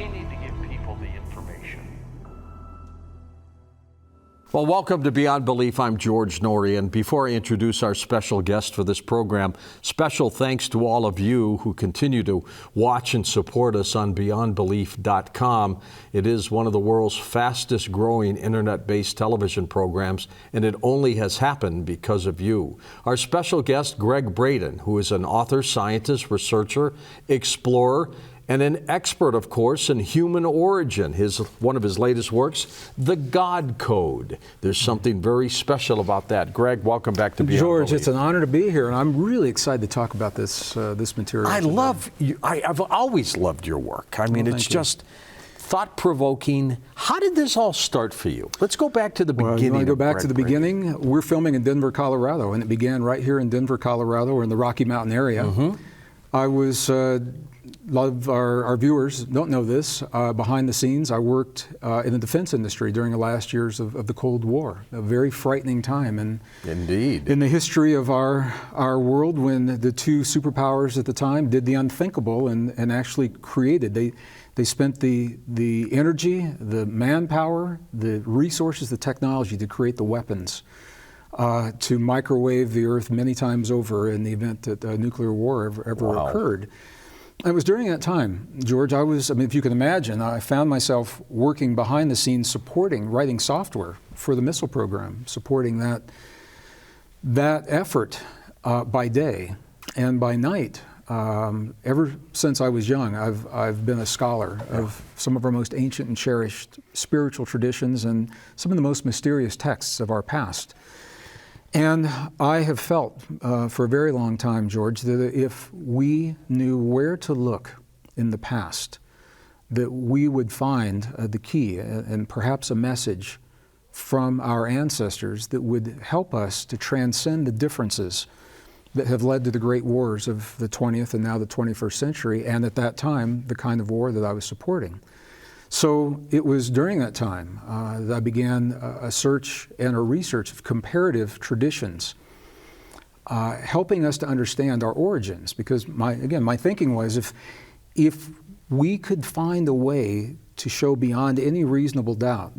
we need to give people the information. Well, welcome to Beyond Belief. I'm George Norrie, and before I introduce our special guest for this program, special thanks to all of you who continue to watch and support us on beyondbelief.com. It is one of the world's fastest growing internet-based television programs, and it only has happened because of you. Our special guest, Gregg Braden, who is an author, scientist, researcher, explorer, and an expert, of course, in human origin. One of his latest works, The God Code. There's something very special about that. Gregg, welcome back to Beyond George, Belief. it's an honor to be here, and I'm really excited to talk about this material. I love you. I've always loved your work. I mean, it's just thought-provoking. How did this all start for you? Let's go back to the beginning. You want to go back to the beginning? We're filming in Denver, Colorado, and it began right here in Denver, Colorado, or in the Rocky Mountain area. I was... A lot of our viewers don't know this. Behind the scenes, I worked in the defense industry during the last years of the Cold War, a very frightening time. And indeed, in the history of our world, when the two superpowers at the time did the unthinkable and actually created, they spent the energy, the manpower, the resources, the technology to create the weapons to microwave the Earth many times over in the event that a nuclear war ever occurred. It was during that time, George, if you can imagine, I found myself working behind the scenes writing software for the missile program, supporting that effort by day. And by night, ever since I was young, I've been a scholar of some of our most ancient and cherished spiritual traditions and some of the most mysterious texts of our past. And I have felt for a very long time, George, that if we knew where to look in the past, that we would find the key and perhaps a message from our ancestors that would help us to transcend the differences that have led to the great wars of the 20th and now the 21st century, and at that time, the kind of war that I was supporting. So it was during that time that I began a search and a research of comparative traditions, helping us to understand our origins. Because my thinking was if we could find a way to show beyond any reasonable doubt,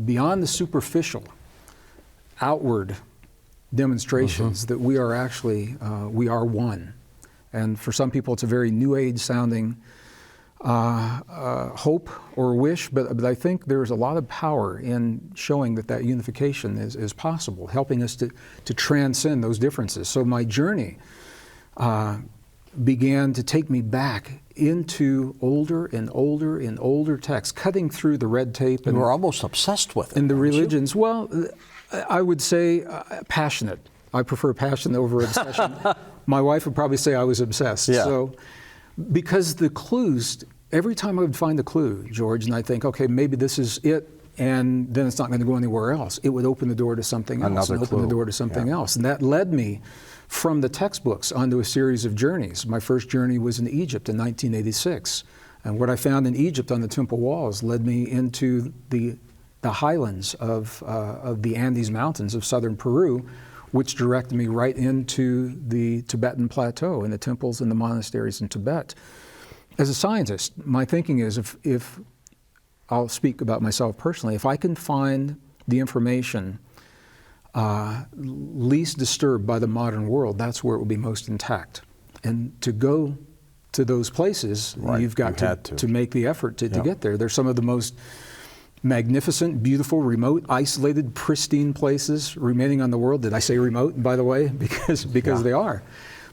beyond the superficial, outward demonstrations that we are actually, we are one. And for some people it's a very New Age sounding hope or wish, but I think there's a lot of power in showing that unification is possible, helping us to transcend those differences. So my journey began to take me back into older and older and older texts, cutting through the red tape. And we're almost obsessed with it. And the religions, well, I would say passionate. I prefer passion over obsession. My wife would probably say I was obsessed. Yeah. So, because the clues, every time I would find a clue, George, and I'd think, okay, maybe this is it, and then it's not going to go anywhere else. It would open the door to something else, and open the door to something else. And that led me from the textbooks onto a series of journeys. My first journey was in Egypt in 1986. And what I found in Egypt on the temple walls led me into the highlands of the Andes Mountains of southern Peru, which directed me right into the Tibetan plateau and the temples and the monasteries in Tibet. As a scientist, my thinking is if I'll speak about myself personally, if I can find the information least disturbed by the modern world, that's where it will be most intact. And to go to those places, you've got to make the effort to get there. They're some of the most magnificent, beautiful, remote, isolated, pristine places remaining on the world. Did I say remote, by the way? Because they are.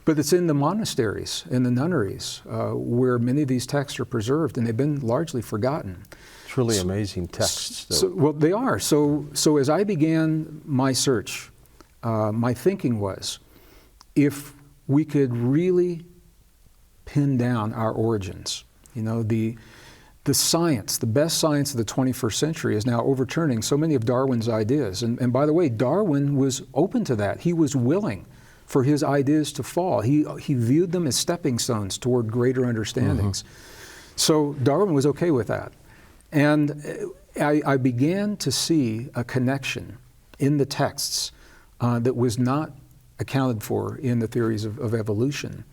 But it's in the monasteries, in the nunneries, where many of these texts are preserved, and they've been largely forgotten. Truly amazing texts. Well, they are. So as I began my search, my thinking was, if we could really pin down our origins, the science, the best science of the 21st century is now overturning so many of Darwin's ideas. And by the way, Darwin was open to that. He was willing for his ideas to fall. He viewed them as stepping stones toward greater understandings. So Darwin was okay with that. And I began to see a connection in the texts that was not accounted for in the theories of evolution.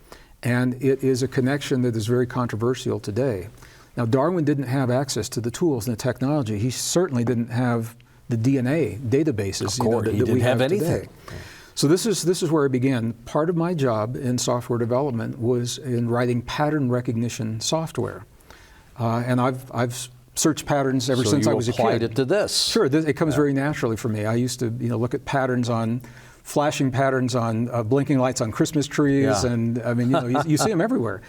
And it is a connection that is very controversial today. Now, Darwin didn't have access to the tools and the technology. He certainly didn't have the DNA databases that we have today. So this is where I began. Part of my job in software development was in writing pattern recognition software, and I've searched patterns ever since I was a kid. So you applied it to this. Sure, it comes very naturally for me. I used to look at flashing patterns on blinking lights on Christmas trees, and I mean you see them everywhere.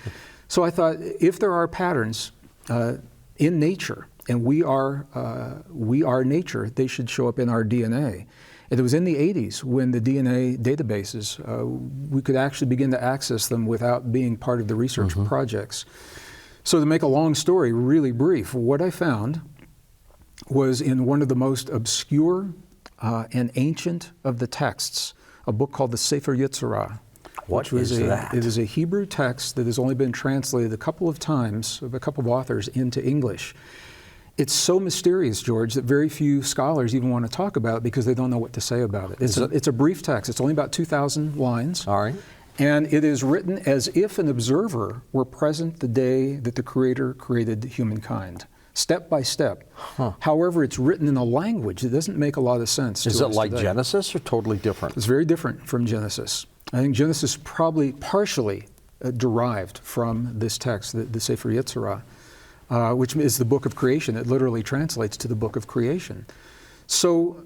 So I thought, if there are patterns in nature, and we are nature, they should show up in our DNA. And it was in the 80s when the DNA databases, we could actually begin to access them without being part of the research projects. So to make a long story really brief, what I found was in one of the most obscure and ancient of the texts, a book called the Sefer Yetzirah. What is that? It is a Hebrew text that has only been translated a couple of times, of a couple of authors, into English. It's so mysterious, George, that very few scholars even want to talk about it because they don't know what to say about it. It's a brief text. It's only about 2,000 lines. All right. And it is written as if an observer were present the day that the Creator created humankind, step by step. However, it's written in a language that doesn't make a lot of sense to us today. Is it like today. Genesis or totally different? It's very different from Genesis. I think Genesis probably partially derived from this text, the Sefer Yetzirah, which is the book of creation. It literally translates to the book of creation. So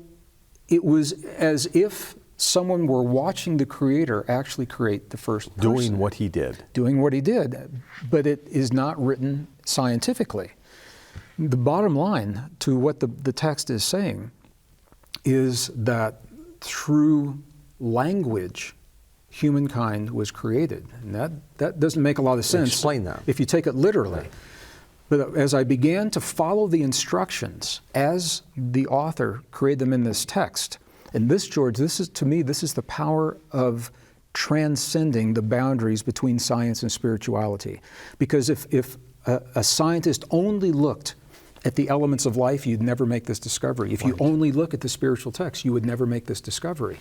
it was as if someone were watching the Creator actually create the first person. Doing what he did. Doing what he did, but it is not written scientifically. The bottom line to what the text is saying is that through language, humankind was created. And that doesn't make a lot of sense. Explain that. If you take it literally. But as I began to follow the instructions as the author created them in this text, and this, George, this is the power of transcending the boundaries between science and spirituality. Because if a scientist only looked at the elements of life, you'd never make this discovery. If you only look at the spiritual text, you would never make this discovery.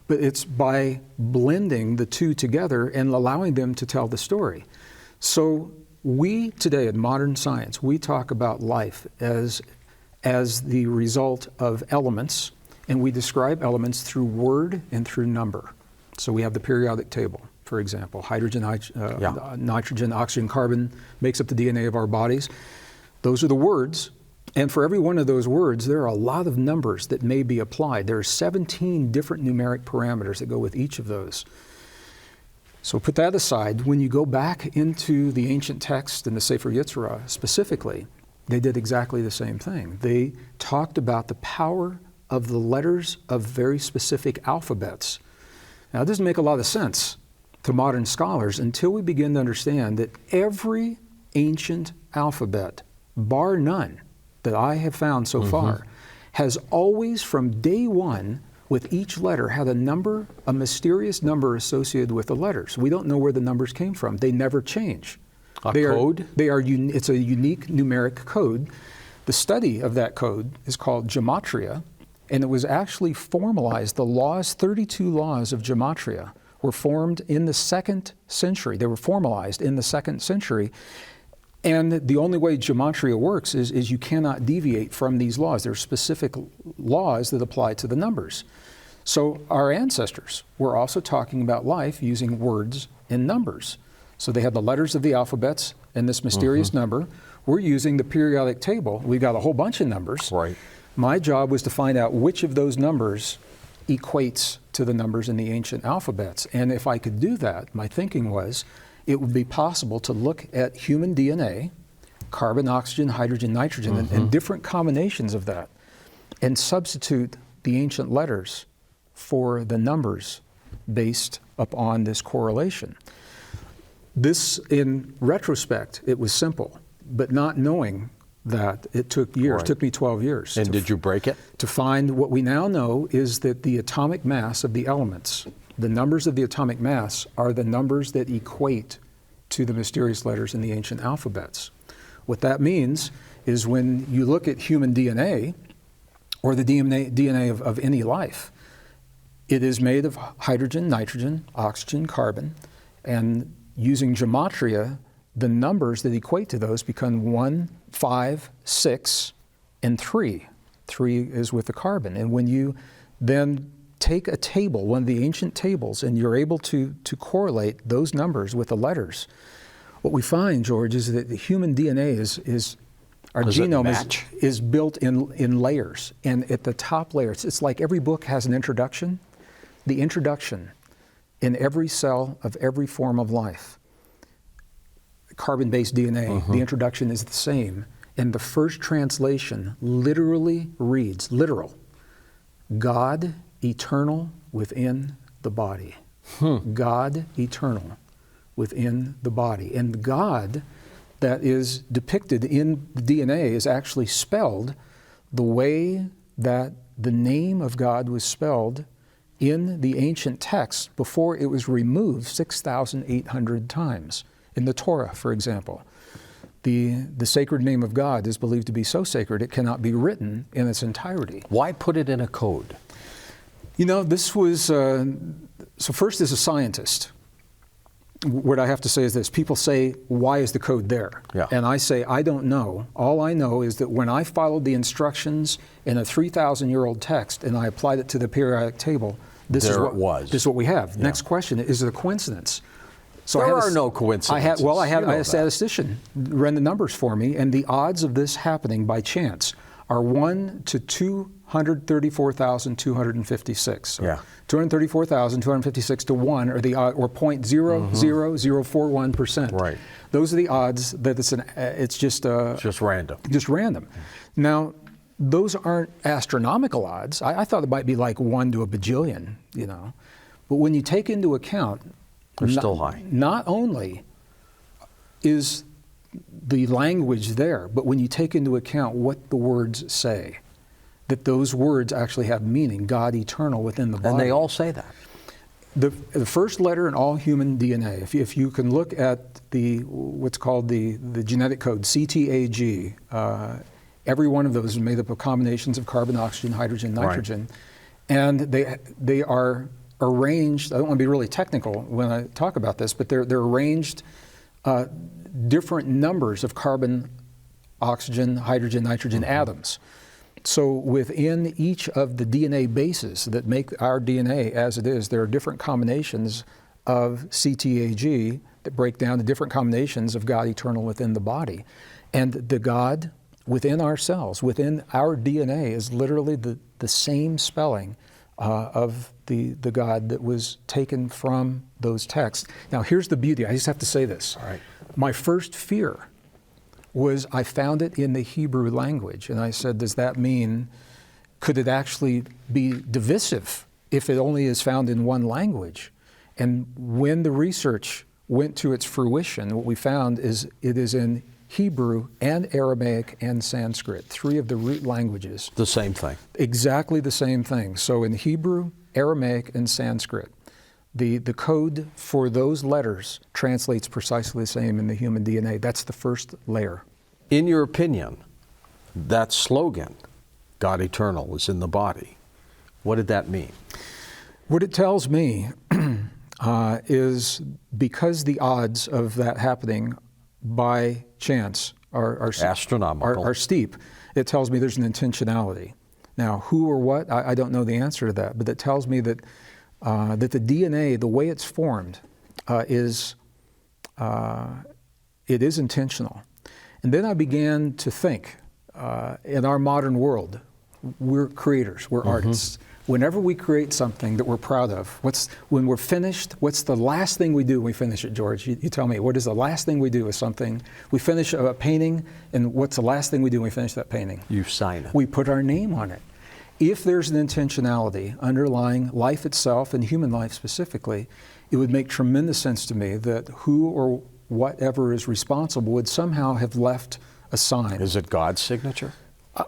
But it's by blending the two together and allowing them to tell the story. So we today in modern science, we talk about life as the result of elements, and we describe elements through word and through number. So we have the periodic table, for example. Hydrogen, nitrogen, oxygen, carbon makes up the DNA of our bodies. Those are the words. And for every one of those words, there are a lot of numbers that may be applied. There are 17 different numeric parameters that go with each of those. So put that aside. When you go back into the ancient text in the Sefer Yetzirah specifically, they did exactly the same thing. They talked about the power of the letters of very specific alphabets. Now, it doesn't make a lot of sense to modern scholars until we begin to understand that every ancient alphabet, bar none, that I have found so far, has always from day one with each letter had a number, a mysterious number associated with the letters. We don't know where the numbers came from. They never change. Code? It's a unique numeric code. The study of that code is called gematria, and it was actually formalized. The laws, 32 laws of gematria, were formed in the 2nd century. They were formalized in the 2nd century. And the only way gematria works is you cannot deviate from these laws. There are specific laws that apply to the numbers. So our ancestors were also talking about life using words and numbers. So they had the letters of the alphabets and this mysterious number. We're using the periodic table. We've got a whole bunch of numbers. Right. My job was to find out which of those numbers equates to the numbers in the ancient alphabets. And if I could do that, my thinking was, it would be possible to look at human DNA, carbon, oxygen, hydrogen, nitrogen, and different combinations of that, and substitute the ancient letters for the numbers based upon this correlation. This, in retrospect, it was simple, but not knowing that, it took years. It took me 12 years. And did you break it? To find what we now know is that the atomic mass of the elements, the numbers of the atomic mass, are the numbers that equate to the mysterious letters in the ancient alphabets. What that means is when you look at human DNA, or the DNA of any life, it is made of hydrogen, nitrogen, oxygen, carbon, and using gematria, the numbers that equate to those become 1, 5, 6, and 3. 3 is with the carbon. And when you then take a table, one of the ancient tables, and you're able to correlate those numbers with the letters, what we find, George, is that the human DNA is our genome is built in layers. And at the top layer, it's like every book has an introduction. The introduction in every cell of every form of life, carbon-based DNA, the introduction is the same. And the first translation literally reads, literal, God eternal within the body. God eternal within the body. And God that is depicted in the DNA is actually spelled the way that the name of God was spelled in the ancient text before it was removed 6,800 times. In the Torah, for example, the sacred name of God is believed to be so sacred it cannot be written in its entirety. Why put it in a code? You know, this was, so first as a scientist, what I have to say is this. People say, why is the code there? Yeah. And I say, I don't know. All I know is that when I followed the instructions in a 3,000-year-old text and I applied it to the periodic table, this is what we have. Yeah. Next question, is it a coincidence? So there are no coincidences. I had a statistician run the numbers for me, and the odds of this happening by chance are 1 to 234,256. So yeah. 234,256 to 1 are the or 0.00041%. Right. Those are the odds that it's just random. Just random. Now, those aren't astronomical odds. I thought it might be like 1 to a bajillion, you know. But when you take into account, they're still high. Not only is the language there, but when you take into account what the words say, that those words actually have meaning, God eternal within the body. And they all say that. The first letter in all human DNA, if you can look at what's called the genetic code, CTAG, every one of those is made up of combinations of carbon, oxygen, hydrogen, nitrogen, right. And they are arranged. I don't want to be really technical when I talk about this, but they're arranged different numbers of carbon, oxygen, hydrogen, nitrogen atoms. So within each of the DNA bases that make our DNA as it is, there are different combinations of CTAG that break down to different combinations of God eternal within the body. And the God within our cells, within our DNA, is literally the same spelling of the God that was taken from those texts. Now here's the beauty, I just have to say this. All right. My first fear was I found it in the Hebrew language, and I said, does that mean, could it actually be divisive if it only is found in one language? And when the research went to its fruition, what we found is it is in Hebrew and Aramaic and Sanskrit, 3 of the root languages. The same thing. Exactly the same thing. So in Hebrew, Aramaic, and Sanskrit, the code for those letters translates precisely the same in the human DNA. That's the first layer. In your opinion, that slogan, God eternal, is in the body. What did that mean? What it tells me is because the odds of that happening by chance are astronomical, are steep, it tells me there's an intentionality. Now, who or what, I don't know the answer to that, but it tells me that that the DNA, the way it's formed, it is intentional. And then I began to think, in our modern world, we're creators, we're artists. Whenever we create something that we're proud of, when we're finished, what's the last thing we do when we finish it, George? You tell me, what is the last thing we do with something? We finish a painting, and what's the last thing we do when we finish that painting? You sign it. We put our name on it. If there's an intentionality underlying life itself and human life specifically, it would make tremendous sense to me that who or whatever is responsible would somehow have left a sign. Is it God's signature?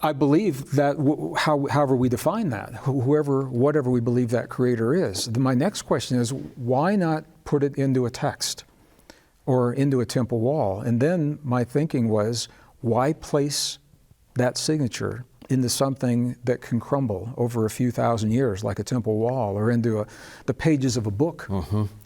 I believe that however we define that, whatever we believe that creator is. My next question is, why not put it into a text or into a temple wall? And then my thinking was, why place that signature into something that can crumble over a few thousand years, like a temple wall, or into the pages of a book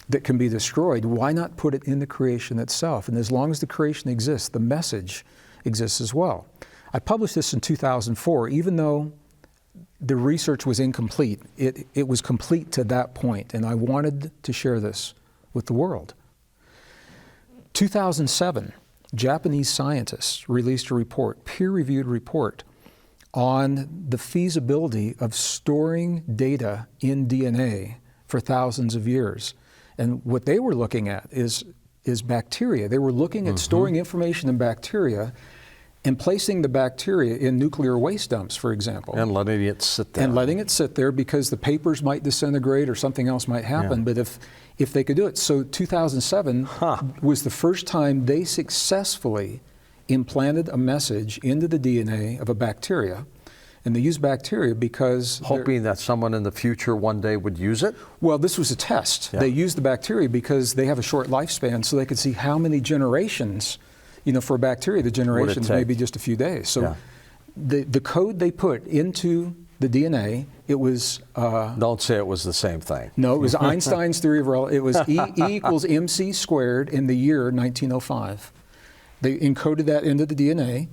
that can be destroyed, why not put it in the creation itself? And as long as the creation exists, the message exists as well. I published this in 2004, even though the research was incomplete. It was complete to that point, and I wanted to share this with the world. 2007, Japanese scientists released a report, peer-reviewed report, on the feasibility of storing data in DNA for thousands of years. And what they were looking at is bacteria. They were looking at storing information in bacteria and placing the bacteria in nuclear waste dumps, for example. And letting it sit there. And letting it sit there because the papers might disintegrate or something else might happen. Yeah. But if they could do it. So 2007 was the first time they successfully implanted a message into the DNA of a bacteria. And they used bacteria because... Hoping that someone in the future one day would use it? Well, this was a test. Yeah. They used the bacteria because they have a short lifespan, so they could see how many generations, for a bacteria, the generations may be just a few days. So the code they put into the DNA, it was... Don't say it was the same thing. No, it was Einstein's theory of relativity. It was E equals mc squared in the year 1905. They encoded that into the DNA.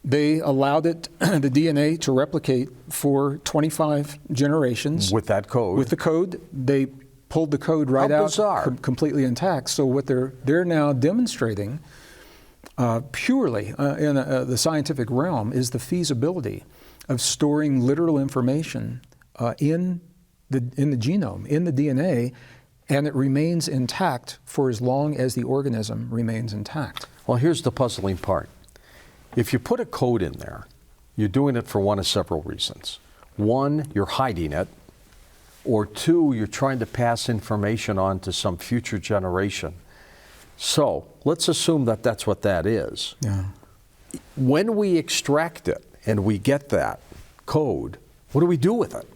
They allowed it, the DNA, to replicate for 25 generations. With that code. With the code. They pulled the code right out, completely intact. So what they're now demonstrating purely in the scientific realm is the feasibility of storing literal information in the genome, in the DNA, and it remains intact for as long as the organism remains intact. Well, here's the puzzling part. If you put a code in there, you're doing it for one of several reasons. One, you're hiding it, or two, you're trying to pass information on to some future generation. So let's assume that that's what that is. Yeah. When we extract it and we get that code, what do we do with it?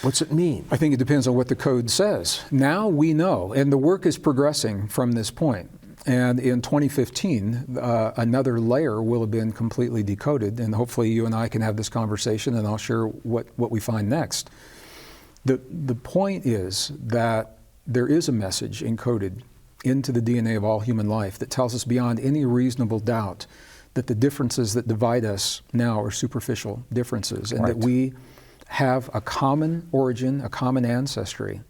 What's it mean? I think it depends on what the code says. Now we know, and the work is progressing from this point. And in 2015, another layer will have been completely decoded, and hopefully you and I can have this conversation, and I'll share what we find next. The point is that there is a message encoded into the DNA of all human life that tells us beyond any reasonable doubt that the differences that divide us now are superficial differences, and that we have a common origin, a common ancestry.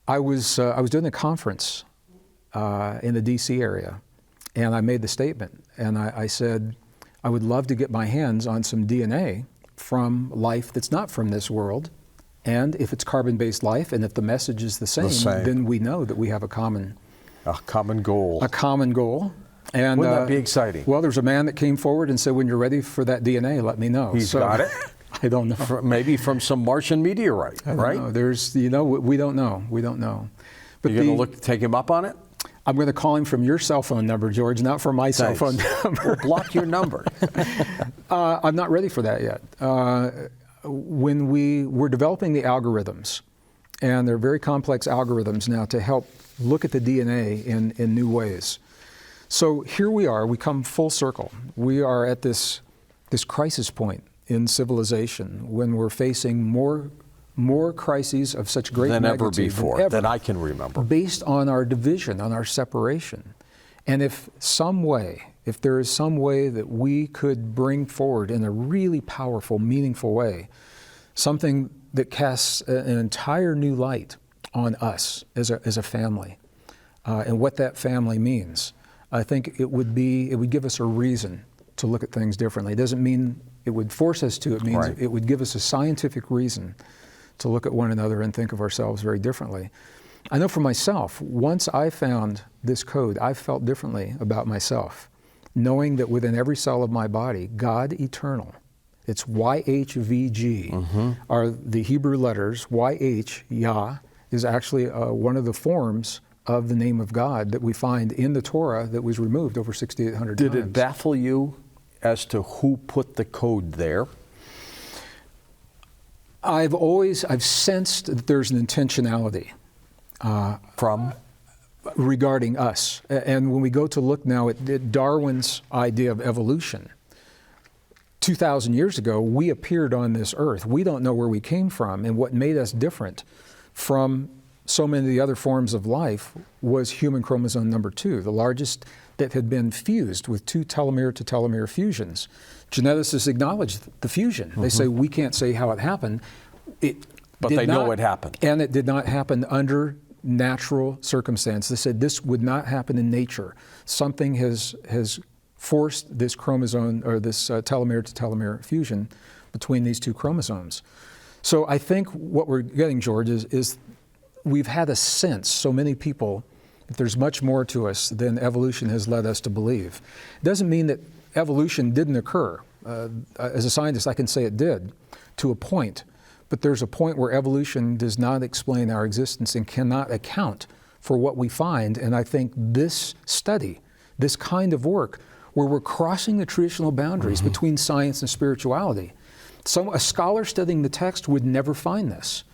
I was doing a conference in the D.C. area, and I made the statement, and I said, I would love to get my hands on some DNA from life that's not from this world, and if it's carbon-based life, and if the message is the same, then we know that we have a common goal. A common goal. And, wouldn't that be exciting? Well, there's a man that came forward and said, when you're ready for that DNA, let me know. He's got it? I don't know. Maybe from some Martian meteorite, right? Know. There's, we don't know. We don't know. But you're going to take him up on it? I'm going to call him from your cell phone number, George, not from my cell phone number. Well, block your number. I'm not ready for that yet. When we're developing the algorithms, and they're very complex algorithms now to help look at the DNA in new ways. So here we are, we come full circle. We are at this crisis point in civilization when we're facing more crises of such great than magnitude ever before, that I can remember. Based on our division, on our separation. And if there is some way that we could bring forward in a really powerful, meaningful way, something that casts an entire new light on us as a family, and what that family means, I think it would give us a reason to look at things differently. It doesn't mean it would force us to, it means it would give us a scientific reason to look at one another and think of ourselves very differently. I know for myself, once I found this code, I felt differently about myself, knowing that within every cell of my body, God eternal, it's YHVG, are the Hebrew letters. YH, Yah, is actually one of the forms of the name of God that we find in the Torah that was removed over 6,800 times. Did it baffle you as to who put the code there? I've sensed that there's an intentionality. From? Regarding us. And when we go to look now at Darwin's idea of evolution, 2,000 years ago, we appeared on this earth. We don't know where we came from, and what made us different from so many of the other forms of life was human chromosome number 2, the largest that had been fused with 2 telomere to telomere fusions. Geneticists acknowledge the fusion. They say, we can't say how it happened. But they know it happened. And it did not happen under natural circumstance. They said this would not happen in nature. Something has forced this chromosome, or this telomere to telomere fusion between these 2 chromosomes. So I think what we're getting, George, is we've had a sense, so many people, that there's much more to us than evolution has led us to believe. It doesn't mean that evolution didn't occur. As a scientist, I can say it did, to a point. But there's a point where evolution does not explain our existence and cannot account for what we find. And I think this study, this kind of work, where we're crossing the traditional boundaries between science and spirituality. A scholar studying the text would never find this.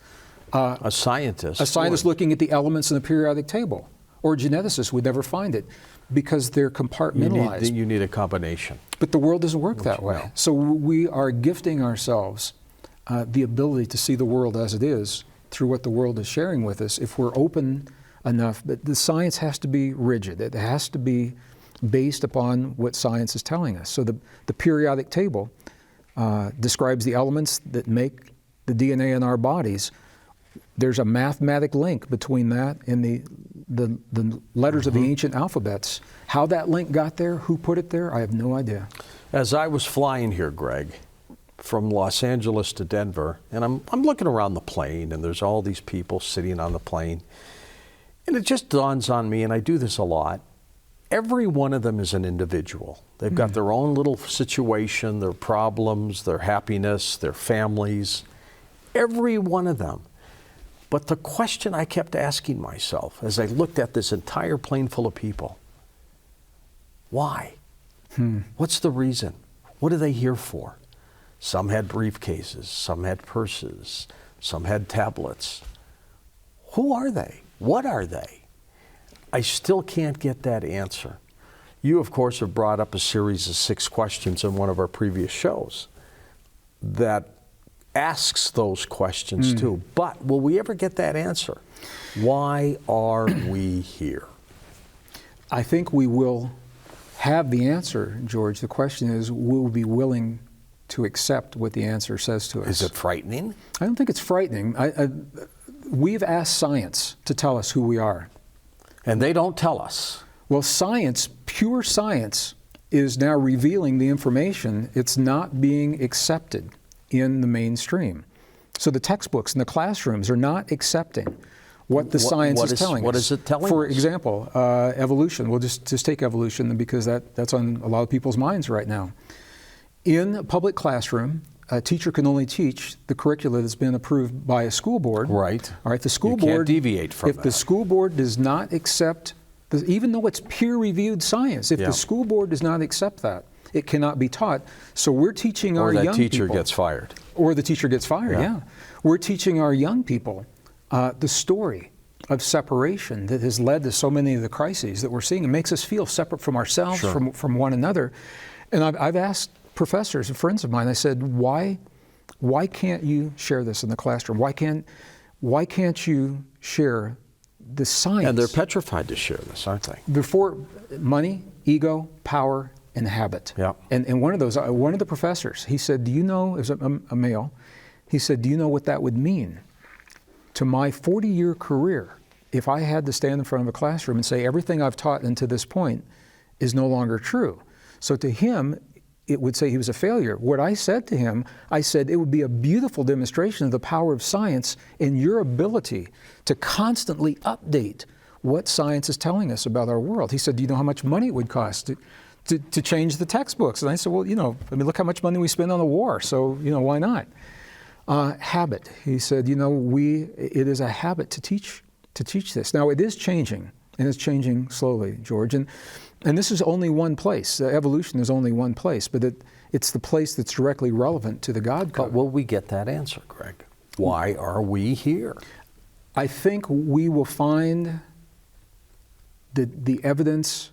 A scientist would. Looking at the elements in the periodic table, or a geneticist would never find it, because they're compartmentalized. You need a combination. But the world doesn't work that way. So we are gifting ourselves the ability to see the world as it is through what the world is sharing with us, if we're open enough. But the science has to be rigid. It has to be based upon what science is telling us. So the periodic table describes the elements that make the DNA in our bodies. There's a mathematic link between that and the letters of the ancient alphabets. How that link got there, who put it there, I have no idea. As I was flying here, Greg, from Los Angeles to Denver, and I'm looking around the plane, and there's all these people sitting on the plane, and it just dawns on me, and I do this a lot, every one of them is an individual. They've got their own little situation, their problems, their happiness, their families, every one of them. But the question I kept asking myself as I looked at this entire plane full of people, why? What's the reason? What are they here for? Some had briefcases, some had purses, some had tablets. Who are they? What are they? I still can't get that answer. You, of course, have brought up a series of 6 questions in one of our previous shows that asks those questions too. But will we ever get that answer? Why are we here? I think we will have the answer, George. The question is, will we be willing to accept what the answer says to us? Is it frightening? I don't think it's frightening. We've asked science to tell us who we are. And they don't tell us. Well, science, pure science, is now revealing the information. It's not being accepted in the mainstream. So the textbooks in the classrooms are not accepting what the science is telling us. What is it telling us? For example, evolution. We'll just take evolution because that's on a lot of people's minds right now. In a public classroom, a teacher can only teach the curricula that's been approved by a school board. Right. All right. The school you board can't deviate from if that. the school board does not accept, even though it's peer-reviewed science, if the school board does not accept that, it cannot be taught. So we're teaching our young people. Or that teacher gets fired. Or the teacher gets fired. Yeah. We're teaching our young people the story of separation that has led to so many of the crises that we're seeing. It makes us feel separate from ourselves, from one another. And I've asked professors and friends of mine, I said, why can't you share this in the classroom? Why can't you share the science? And they're petrified to share this, aren't they? Before money, ego, power, and habit. Yeah. And one of the professors, he said, do you know, it was a male, he said, do you know what that would mean to my 40-year career if I had to stand in front of a classroom and say everything I've taught until this point is no longer true? So to him, it would say he was a failure. What I said to him, I said it would be a beautiful demonstration of the power of science and your ability to constantly update what science is telling us about our world. He said, do you know how much money it would cost to change the textbooks? And I said, well, look how much money we spend on the war, so, why not? Habit. He said, it is a habit to teach this. Now, it is changing, and it's changing slowly, George. And this is only one place. Evolution is only one place, but it's the place that's directly relevant to the God code. But will we get that answer, Greg? Why are we here? I think we will find the evidence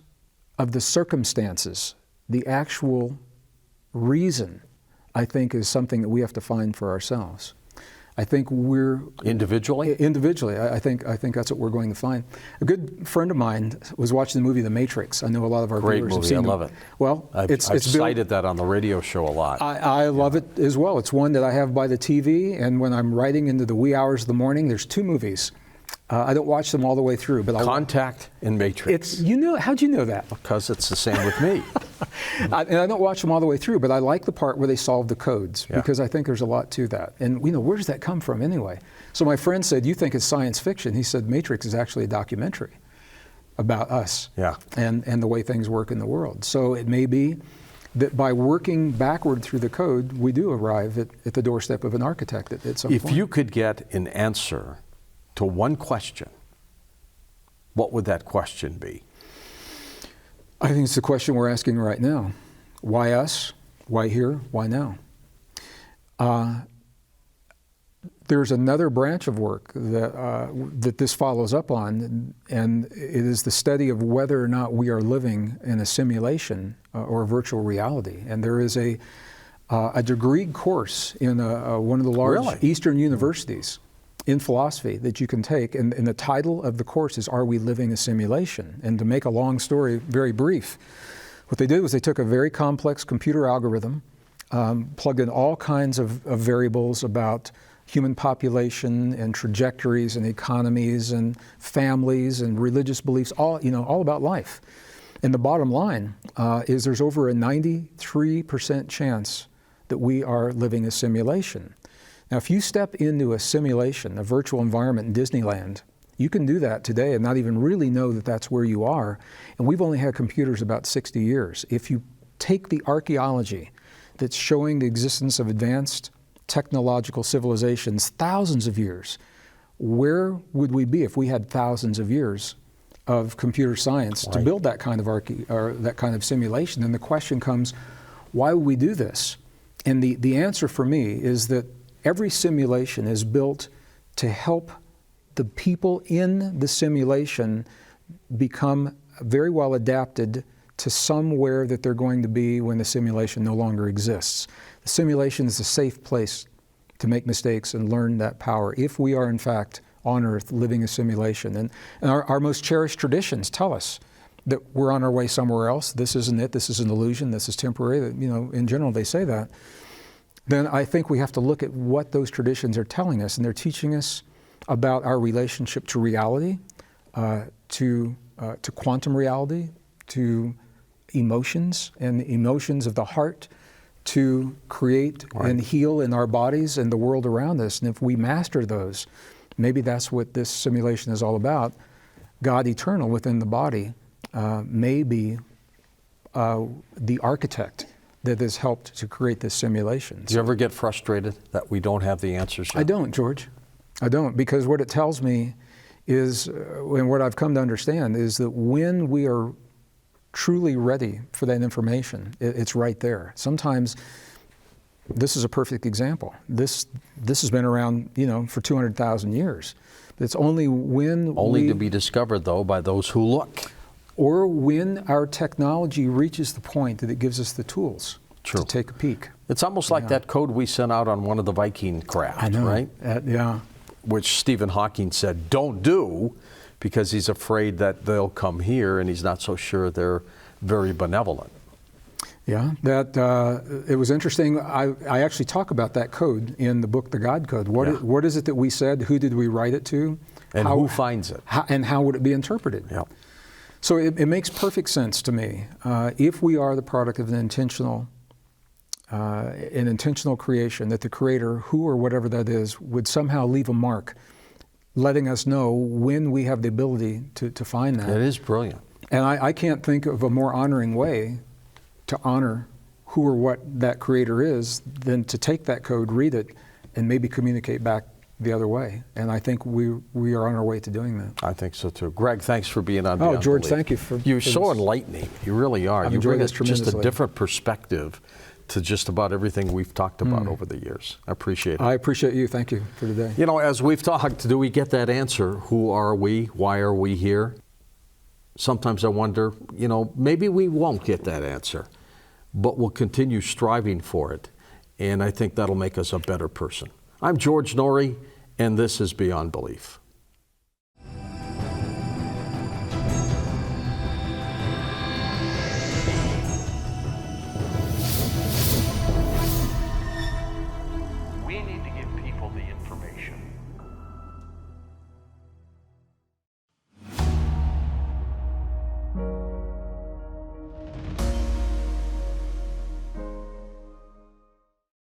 of the circumstances, the actual reason I think, is something that we have to find for ourselves. I think we're Individually? Individually, I think that's what we're going to find. A good friend of mine was watching the movie The Matrix. I know a lot of our Great viewers have movie. seen I it. love it. Well, I've cited that on the radio show a lot. I love it as well. It's one that I have by the TV, and when I'm writing into the wee hours of the morning, there's 2 movies. I don't watch them all the way through, but Contact and Matrix. How'd you know that? Because it's the same with me. And I don't watch them all the way through, but I like the part where they solve the codes, Yeah. because I think there's a lot to that. And where does that come from anyway? So my friend said, you think it's science fiction. He said, Matrix is actually a documentary about us and the way things work in the world. So it may be that by working backward through the code, we do arrive at the doorstep of an architect at some point. If you could get an answer to one question, what would that question be? I think it's the question we're asking right now. Why us? Why here? Why now? There's another branch of work that this follows up on, and it is the study of whether or not we are living in a simulation or a virtual reality. And there is a degree course in one of the large Eastern universities in philosophy that you can take, and the title of the course is Are We Living a Simulation? And to make a long story very brief, what they did was they took a very complex computer algorithm, plugged in all kinds of variables about human population and trajectories and economies and families and religious beliefs, all about life. And the bottom line is there's over a 93% chance that we are living a simulation. Now, if you step into a simulation, a virtual environment in Disneyland, you can do that today and not even really know that that's where you are. And we've only had computers about 60 years. If you take the archaeology that's showing the existence of advanced technological civilizations thousands of years, where would we be if we had thousands of years of computer science to build that kind of simulation? And the question comes, why would we do this? And the answer for me is that every simulation is built to help the people in the simulation become very well adapted to somewhere that they're going to be when the simulation no longer exists. The simulation is a safe place to make mistakes and learn that power if we are in fact on Earth living a simulation. And our most cherished traditions tell us that we're on our way somewhere else. This isn't it, this is an illusion, this is temporary. In general they say that. Then I think we have to look at what those traditions are telling us, and they're teaching us about our relationship to reality, to quantum reality, to emotions and the emotions of the heart, to create and heal in our bodies and the world around us. And if we master those, maybe that's what this simulation is all about. God eternal within the body may be the architect that has helped to create this simulation. Do you ever get frustrated that we don't have the answers yet? I don't, George. I don't, because what it tells me is, and what I've come to understand, is that when we are truly ready for that information, it's right there. Sometimes, this is a perfect example. This has been around, for 200,000 years. But it's only when to be discovered, though, by those who look. Or when our technology reaches the point that it gives us the tools to take a peek. It's almost like that code we sent out on one of the Viking craft, right? Yeah. Which Stephen Hawking said, don't do, because he's afraid that they'll come here, and he's not so sure they're very benevolent. Yeah, it was interesting. I actually talk about that code in the book, The God Code. What is it that we said? Who did we write it to? And who finds it? And how would it be interpreted? Yeah. So it makes perfect sense to me. If we are the product of an intentional creation, that the Creator, who or whatever that is, would somehow leave a mark, letting us know when we have the ability to find that. It is brilliant. And I can't think of a more honoring way to honor who or what that Creator is than to take that code, read it, and maybe communicate back the other way. And I think we are on our way to doing that. I think so too. Greg, thanks for being on Beyond George, Belief. thank you for You're for so this. enlightening. You really are. You enjoyed bring this just a tremendously. different perspective to just about everything we've talked about over the years. I appreciate it. I appreciate you. Thank you for today. As we've talked, do we get that answer? Who are we? Why are we here? Sometimes I wonder, maybe we won't get that answer, but we'll continue striving for it. And I think that'll make us a better person. I'm George Norrie, and this is Beyond Belief. We need to give people the information